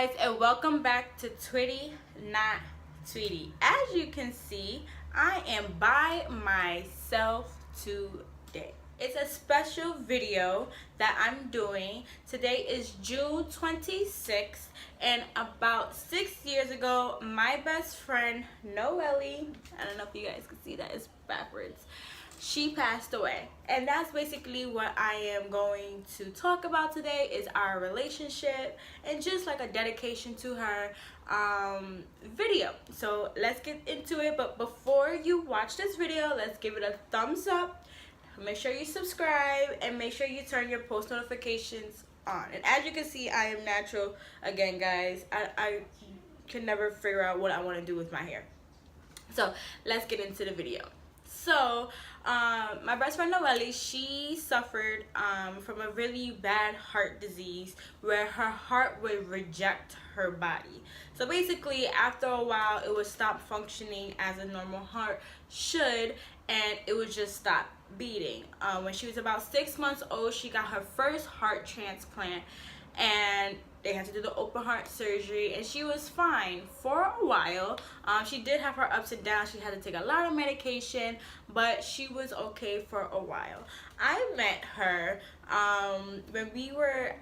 guys, and welcome back to Twitty Not Tweety. As you can see, I am by myself today. It's a special video that I'm doing. Today is June 26th, and about 6 years ago, my best friend Noelle, I don't know if you guys can see that, it's backwards, she passed away. And that's basically what I am going to talk about today, is our relationship and just like a dedication to her video. So let's get into it. But before you watch this video, let's give it a thumbs up, make sure you subscribe, and make sure you turn your post notifications on. And as you can see, I am natural again, guys. I can never figure out what I want to do with my hair. So let's get into the video. So my best friend Noelle, she suffered from a really bad heart disease where her heart would reject her body. So basically, after a while, it would stop functioning as a normal heart should, and it would just stop beating. When she was about 6 months old, she got her first heart transplant, and they had to do the open heart surgery, and she was fine for a while. She did have her ups and downs. She had to take a lot of medication, but she was okay for a while. I met her when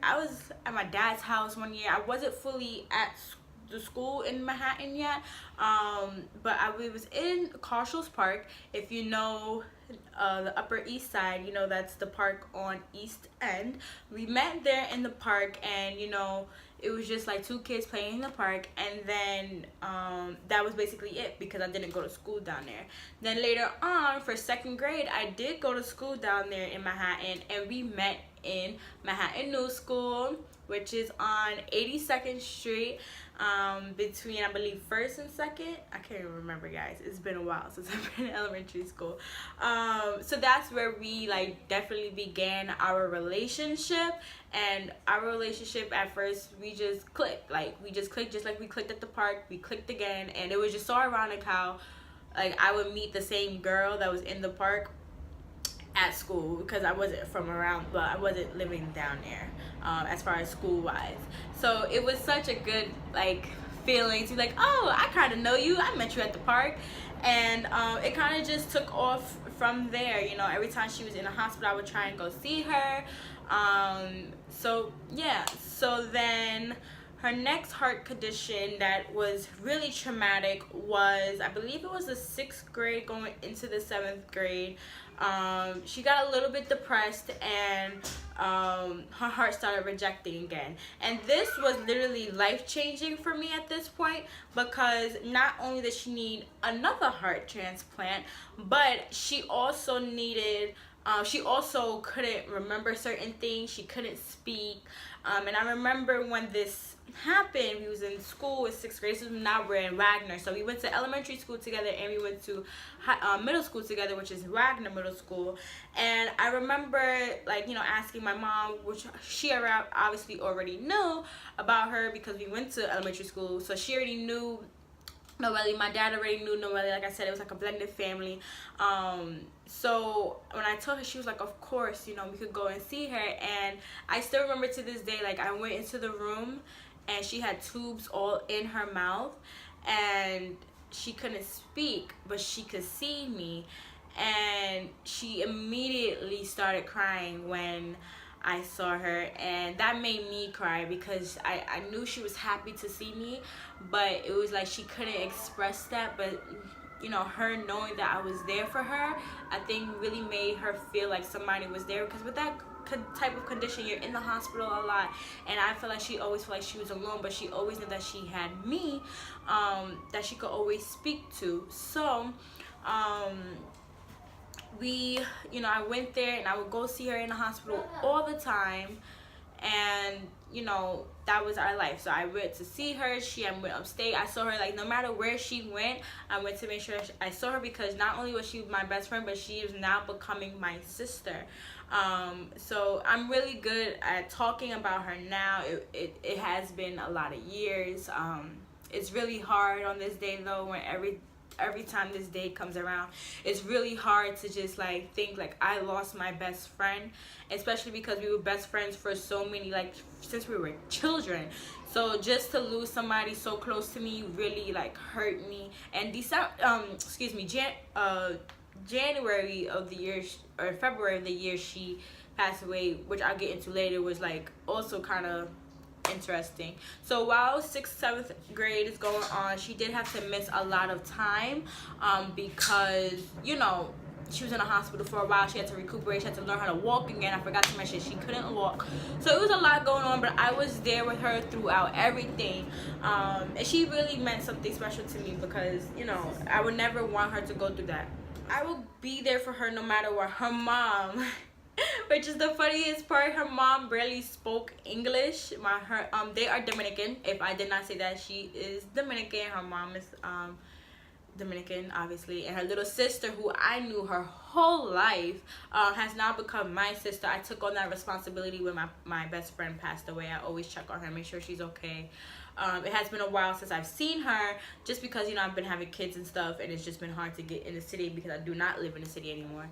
I was at my dad's house one year. I wasn't fully at the school in Manhattan yet, but we was in Carshalls Park. If you know the Upper East Side, you know that's the park on East End. We met there in the park, and it was just like two kids playing in the park, and then that was basically it, because I didn't go to school down there. Then later on, for second grade, I did go to school down there in Manhattan, and we met in Manhattan New School, which is on 82nd Street, between, I believe, 1st and 2nd. I can't even remember, guys. It's been a while since I've been in elementary school. So that's where we definitely began our relationship. And our relationship, at first, we just clicked. We just clicked, just like we clicked at the park. We clicked again, and it was just so ironic how I would meet the same girl that was in the park at school, because I wasn't from around, but I wasn't living down there as far as school wise. So it was such a good feeling to be like, oh, I kind of know you, I met you at the park. And it kind of just took off from there. Every time she was in the hospital, I would try and go see her. So yeah, so then her next heart condition that was really traumatic was, I believe it was the 6th grade going into the 7th grade. She got a little bit depressed, and her heart started rejecting again. And this was literally life-changing for me at this point, because not only did she need another heart transplant, but she also needed, she also couldn't remember certain things. She couldn't speak. And I remember when this happened, we was in school in 6th grade. This is now we're in Wagner, so we went to elementary school together, and we went to middle school together, which is Wagner Middle School. And I remember asking my mom, which she obviously already knew about her because we went to elementary school, so she already knew Noelle. My dad already knew Noelle. Like I said, it was like a blended family. So when I told her, she was like, of course, we could go and see her. And I still remember to this day, I went into the room, and she had tubes all in her mouth, and she couldn't speak, but she could see me. And she immediately started crying when I saw her, and that made me cry, because I knew she was happy to see me, but it was like she couldn't express that. But her knowing that I was there for her, I think really made her feel like somebody was there, because with that type of condition, you're in the hospital a lot, and I feel like she always felt like she was alone, but she always knew that she had me, that she could always speak to. So I went there, and I would go see her in the hospital all the time, and that was our life. So I went to see her. I went upstate. I saw her no matter where she went, I went to make sure I saw her, because not only was she my best friend, but she is now becoming my sister. So I'm really good at talking about her now. It has been a lot of years. It's really hard on this day, though, when every time this day comes around, it's really hard to just like think like I lost my best friend, especially because we were best friends for so many, like since we were children. So just to lose somebody so close to me really like hurt me. And January of the year, or February of the year she passed away, which I'll get into later, was like also kind of interesting. So while 6th, 7th grade is going on, she did have to miss a lot of time, because you know, she was in a hospital for a while. She had to recuperate. She had to learn how to walk again. I forgot to mention she couldn't walk. So it was a lot going on, but I was there with her throughout everything. And she really meant something special to me because, you know, I would never want her to go through that. I will be there for her no matter what. Her mom, which is the funniest part, her mom barely spoke English. They are Dominican. If I did not say that, she is Dominican. Her mom is Dominican, obviously, and her little sister, who I knew her whole life, has now become my sister. I took on that responsibility when my best friend passed away. I always check on her, make sure she's okay. It has been a while since I've seen her, just because, you know, I've been having kids and stuff, and it's just been hard to get in the city because I do not live in the city anymore.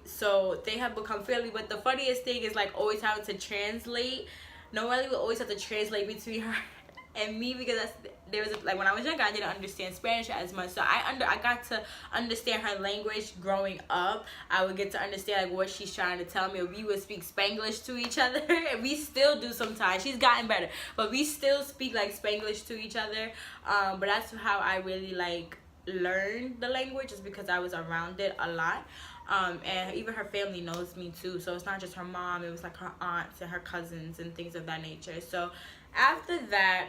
So they have become family. But the funniest thing is like always having to translate. Noelle will always have to translate between her and me, because like when I was younger, I didn't understand Spanish as much, so I got to understand her language growing up. I would get to understand like what she's trying to tell me, or we would speak Spanglish to each other, and we still do sometimes. She's gotten better, but we still speak like Spanglish to each other. But that's how I really like learned the language, is because I was around it a lot. And even her family knows me too, so it's not just her mom, it was like her aunts and her cousins and things of that nature. So after that,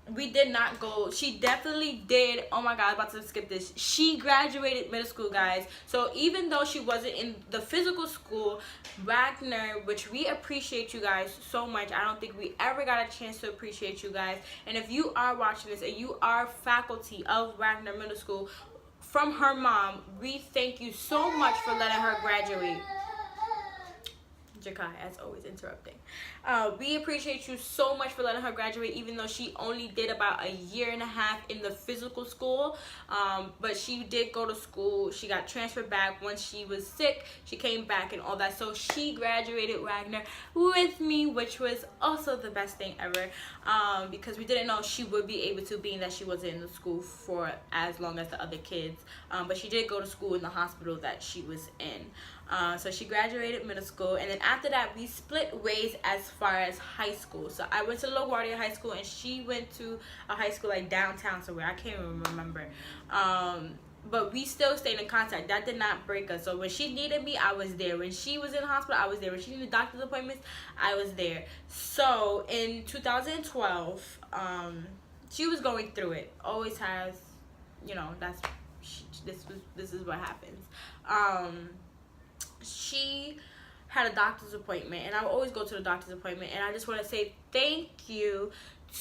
we did not go. She definitely did. Oh my god, I'm about to skip this. She graduated middle school, guys. So even though she wasn't in the physical school, Wagner, which we appreciate you guys so much, I don't think we ever got a chance to appreciate you guys. And if you are watching this and you are faculty of Wagner Middle School, from her mom, we thank you so much for letting her graduate. Jakai, as always, interrupting. We appreciate you so much for letting her graduate, even though she only did about a year and a half in the physical school. But she did go to school. She got transferred back once she was sick. She came back and all that. So she graduated Wagner with me, which was also the best thing ever, because we didn't know she would be able to, being that she wasn't in the school for as long as the other kids. But she did go to school in the hospital that she was in. So she graduated middle school, and then after that we split ways as far as high school. So I went to LaGuardia High School, and she went to a high school like downtown somewhere. I can't even remember. But we still stayed in contact. That did not break us. So when she needed me, I was there. When she was in the hospital, I was there. When she needed doctor's appointments, I was there. So in 2012, she was going through it. Always has, you know, this is what happens. She had a doctor's appointment, and I would always go to the doctor's appointment, and I just want to say thank you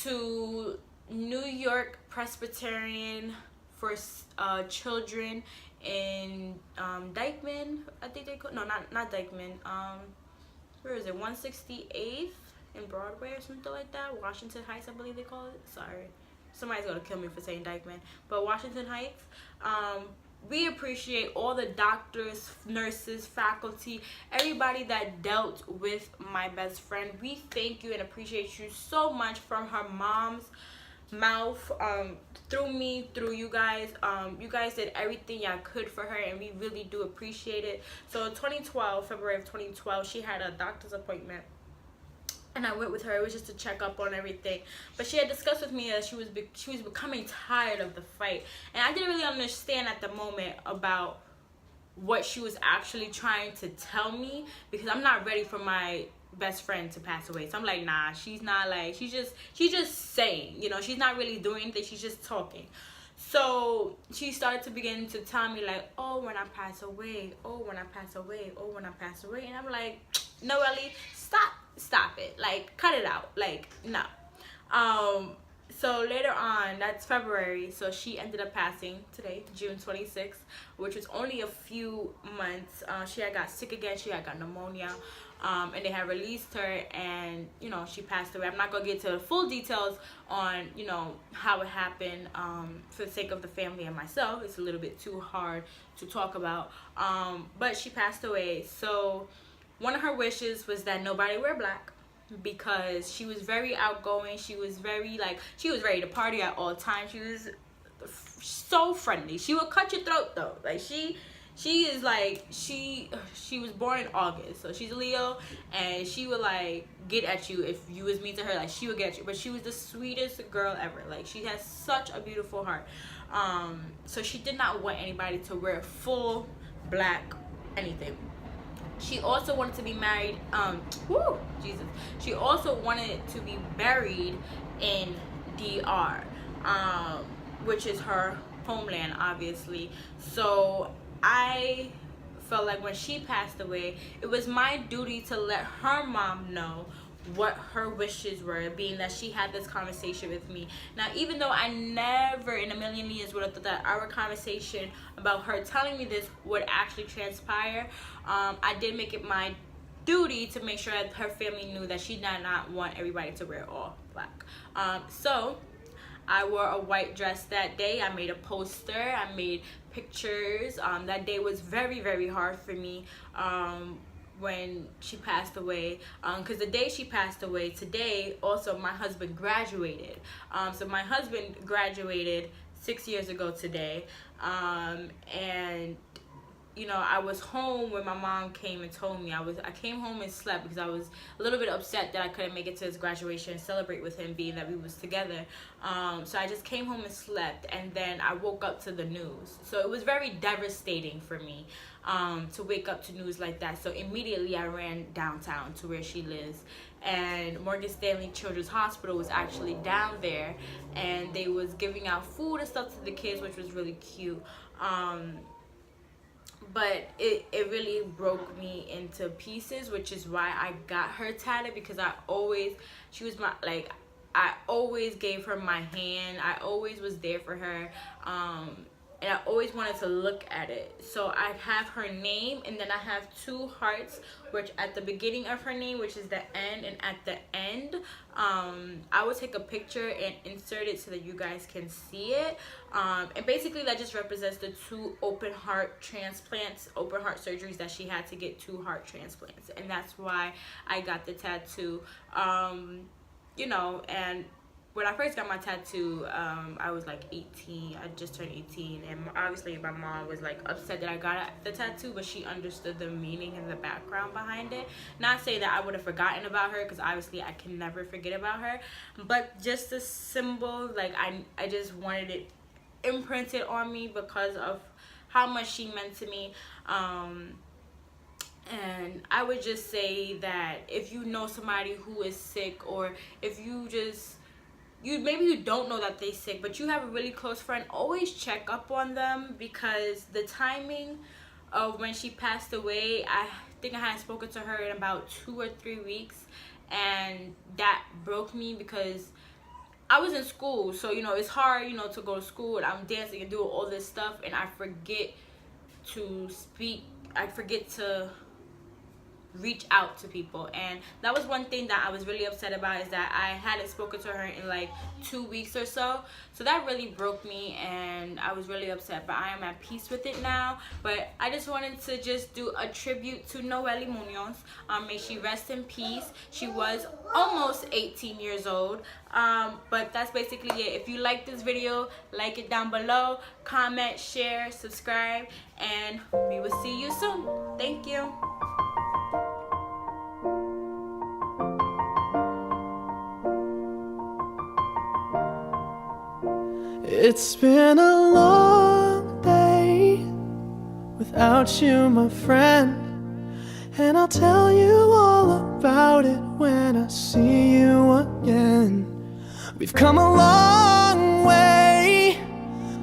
to New York Presbyterian for children in Dyckman, I think they call, no, not Dyckman, where is it, 168th in Broadway or something like that, Washington Heights, I believe they call it. Sorry, somebody's gonna kill me for saying Dyckman, but Washington Heights. We appreciate all the doctors, nurses, faculty, everybody that dealt with my best friend. We thank you and appreciate you so much, from her mom's mouth, through me, through you guys. You guys did everything y'all could for her, and we really do appreciate it. So 2012, February of 2012, she had a doctor's appointment, and I went with her. It was just to check up on everything. But she had discussed with me that she was becoming tired of the fight. And I didn't really understand at the moment about what she was actually trying to tell me, because I'm not ready for my best friend to pass away. So I'm like, nah, she's not like, she's just saying, you know, she's not really doing anything. She's just talking. So she started to begin to tell me like, oh, when I pass away, oh, when I pass away, oh, when I pass away. And I'm like, Noelle, stop it, like cut it out, like no. So later on, that's February, so she ended up passing today, June 26th, which was only a few months. She had got sick again. She had got pneumonia, and they had released her, and she passed away. I'm not gonna get to the full details on how it happened, for the sake of the family and myself. It's a little bit too hard to talk about, but she passed away. So one of her wishes was that nobody wear black, because she was very outgoing. She was very she was ready to party at all times. She was so friendly. She would cut your throat though. She is she was born in August, so she's a Leo, and she would get at you if you was mean to her. She would get at you, but she was the sweetest girl ever. She has such a beautiful heart. So she did not want anybody to wear full black anything. She also wanted to be married, she also wanted to be buried in DR, which is her homeland, obviously. So I felt like when she passed away, it was my duty to let her mom know what her wishes were, being that she had this conversation with me. Now, even though I never in a million years would have thought that our conversation about her telling me this would actually transpire, I did make it my duty to make sure that her family knew that she did not want everybody to wear all black. So I wore a white dress that day. I made a poster. I made pictures. That day was very, very hard for me, when she passed away, because the day she passed away, today also my husband graduated. So my husband graduated 6 years ago today, and I was home when my mom came and told me. I came home and slept because I was a little bit upset that I couldn't make it to his graduation and celebrate with him, being that we was together. So I just came home and slept, and then I woke up to the news. So it was very devastating for me, to wake up to news like that. So immediately I ran downtown to where she lives, and Morgan Stanley Children's Hospital was actually down there, and they was giving out food and stuff to the kids, which was really cute. But it really broke me into pieces, which is why I got her tatted, because she was I always gave her my hand. I always was there for her, and I always wanted to look at it. So I have her name, and then I have two hearts, which at the beginning of her name, which is the N, and at the end, I would take a picture and insert it so that you guys can see it. And basically that just represents the two open heart surgeries that she had to get, 2 heart transplants, and that's why I got the tattoo. And when I first got my tattoo, I was 18. I just turned 18, and obviously my mom was upset that I got the tattoo, but she understood the meaning and the background behind it. Not saying that I would have forgotten about her, because obviously I can never forget about her, but just a symbol, I just wanted it imprinted on me because of how much she meant to me. And I would just say that if you know somebody who is sick, or if maybe you don't know that they're sick, but you have a really close friend, always check up on them, because the timing of when she passed away, I think I had spoken to her in about 2 or 3 weeks, and that broke me because I was in school. So it's hard to go to school, and I'm dancing and doing all this stuff, and I forget to speak. I forget to reach out to people, and that was one thing that I was really upset about, is that I hadn't spoken to her in 2 weeks or so. So that really broke me, and I was really upset, but I am at peace with it now. But I just wanted to just do a tribute to Noely Munoz. May she rest in peace. She was almost 18 years old. But that's basically it. If you like this video, like it down below, comment, share, subscribe, and we will see you soon. Thank you. It's been a long day without you, my friend, and I'll tell you all about it when I see you again. We've come a long way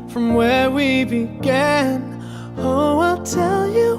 from where we began. Oh, I'll tell you